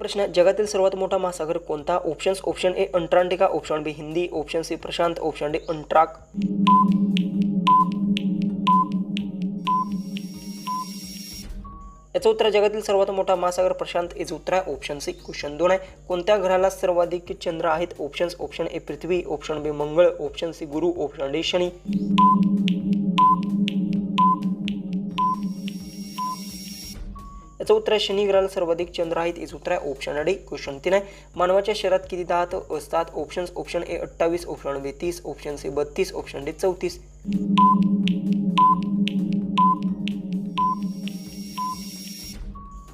प्रश्न आहे, जगातील सर्वात मोठा महासागर कोणता? Options: option A Antarctica, option B Hindi, option C Prashant, option D Antarctic. याचं उत्तर जगातील सर्वात मोठा महासागर प्रशांत याचं उत्तर आहे ऑप्शन सी. क्वेश्चन 2 आहे, कोणत्या ग्रहाला सर्वाधिक चंद्र आहेत? Options: option A Prithvi, option B Mangal, option C Guru, option D Shani. याचं उत्तर आहे शनी ग्रहाला सर्वाधिक चंद्र आहेत याचं उत्तर आहे ऑप्शन डी. क्वेश्चन 3 आहे, मानवाच्या शरीरात किती दात असतात? Options: option A 28, option B 30, option C 32, option D 34.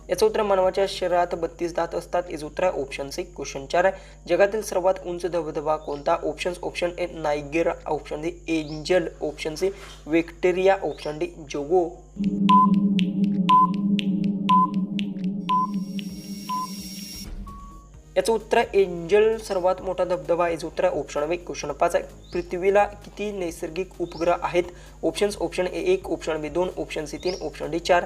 याचं उत्तर मानवाच्या शरीरात 32 दात असतात याचं उत्तर आहे ऑप्शन सी. क्वेश्चन 4 आहे, जगातील सर्वात उंच धबधबा कोणता? Options: option A Niagara, option D Angel, option C Victoria, option D Jog. याचं उत्तर आहे एंजल सर्वात मोठा धबधबा याचं उत्तर आहे ऑप्शन बी. क्वेश्चन 5 आहे, पृथ्वीला किती नैसर्गिक उपग्रह आहेत? Options: option A 1, option B 2, option C 3, option D 4.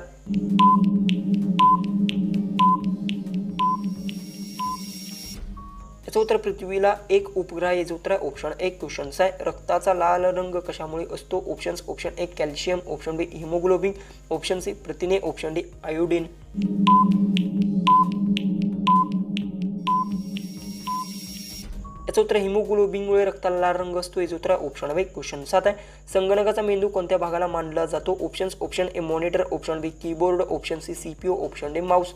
याचं उत्तर पृथ्वीला एक उपग्रह याचं उत्तर आहे ऑप्शन ए. क्वेश्चन आहे, रक्ताचा लाल रंग कशामुळे असतो? Options: option A calcium, option B haemoglobin, option C प्रथिने, ऑप्शन डी आयोडीन. याचं उत्तर हिमोग्लोबिनमुळे रक्ताला लाल रंग असतो याचं उत्तर ऑप्शन बी. क्वेश्चन 7 आहे, संगणकाचा मेंदू कोणत्या भागाला मानला जातो? Options: option A monitor, option B keyboard, option C CPU, option D mouse.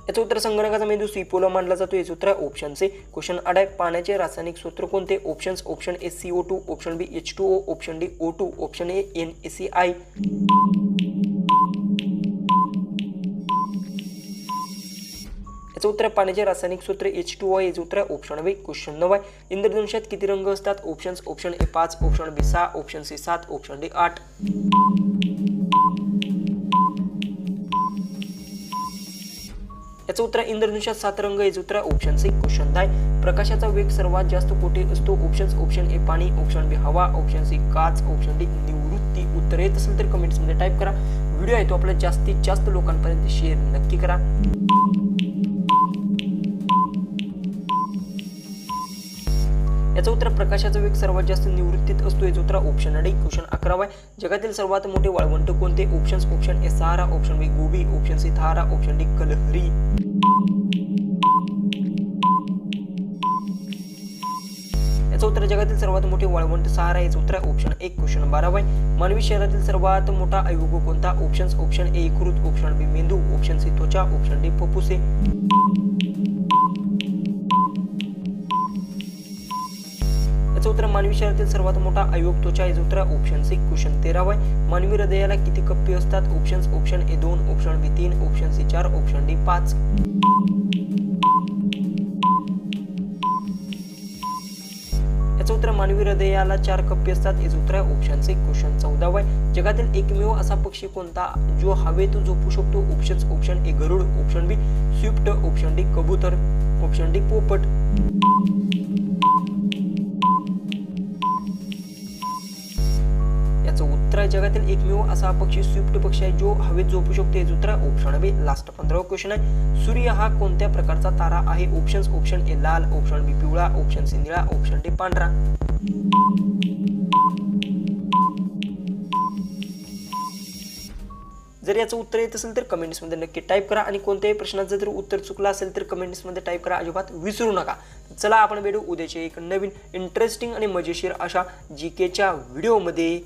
याचं उत्तर संगणकाचा मेंदू सीपीयूला मानला जातो याचं उत्तर ऑप्शन सी. क्वेश्चन 8 आहे, पाण्याचे रासायनिक सूत्र कोणते? Options: option A CO2, option B H2O, option D O2, option A NaCl. याचं उत्तर पाण्याचे रासायनिक सूत्र H2O याचं उत्तर ऑप्शन बी. क्वेश्चन 9 आहे, इंद्रधनुष्यात किती रंग असतात? Options: option A 5, option B 6, option C 7, option D 8. याचं उत्तर इंद्रधनुष्यात 7 रंग याचं उत्तर ऑप्शन सी. क्वेश्चन 10, प्रकाशाचा वेग सर्वात जास्त कुठे असतो? ऑप्शन्स: ऑप्शन ए पाणी, ऑप्शन बी हवा, ऑप्शन सी काच, ऑप्शन डी निवृत्ती. उत्तर येत असेल तर कमेंट्स मध्ये टाईप करा. व्हिडिओ आहे तो आपल्या जास्तीत जास्त लोकांपर्यंत शेअर नक्की करा. याचं उत्तर प्रकाशाचा वेग सर्वात जास्त निवृत्तीत असतो याचं उत्तर ऑप्शन डी. क्वेश्चन 11 आहे, जगातील सर्वात मोठे वाळवंट कोणते? Options: option A Sahara, option B Gobi, option C थारा, ऑप्शन डी कलहरी. याचं उत्तर जगातील सर्वात मोठे वाळवंट सहारा याचं उत्तर ऑप्शन ए. क्वेश्चन 12 आहे, मानवी शरीरातील सर्वात मोठा अवयव कोणता? ऑप्शन्स: ऑप्शन ए यकृत, ऑप्शन बी मेंदू, ऑप्शन सी त्वचा, ऑप्शन डी फुफ्फुसे. याचं उत्तर मानवी शरीरातील सर्वात मोठा अवयव त्वचा याचं उत्तर ऑप्शन सी. क्वेश्चन 13 आहे, मानवी हृदयाला किती कप्पे असतात? Options: option A 2, option B 3, option C 4, option D 5. याचं उत्तर मानवी हृदयाला 4 कप्पे असतात याचं उत्तर ऑप्शन सी. क्वेश्चन 14 आहे, जगातील एकमेव असा पक्षी कोणता जो हवेत झोपू शकतो? ऑप्शन्स: ऑप्शन ए गरुड, option B swift, option D कबूतर, ऑप्शन डी पोपट. याचं उत्तर आहे जगातील एकमेव असा पक्षी स्विफ्ट पक्षी आहे जो हवेत झोपू शकतो याचं उत्तर ऑप्शन बी. लास्ट 15वा क्वेश्चन आहे, सूर्य हा कोणत्या प्रकारचा तारा आहे? ऑप्शन्स: ऑप्शन ए लाल, ऑप्शन बी पिवळा, ऑप्शन सी निळा, ऑप्शन डी पांढरा. जर याचं उत्तर येत असेल तर कमेंट्स मध्ये नक्की टाईप करा आणि कोणत्याही प्रश्नाचं जर उत्तर चुकलं असेल तर कमेंट्स मध्ये टाईप करा, अजिबात विसरू नका. चला आपण भेटू उद्याच्या एक नवीन इंटरेस्टिंग आणि मजेशीर अशा जीकेच्या व्हिडिओमध्ये.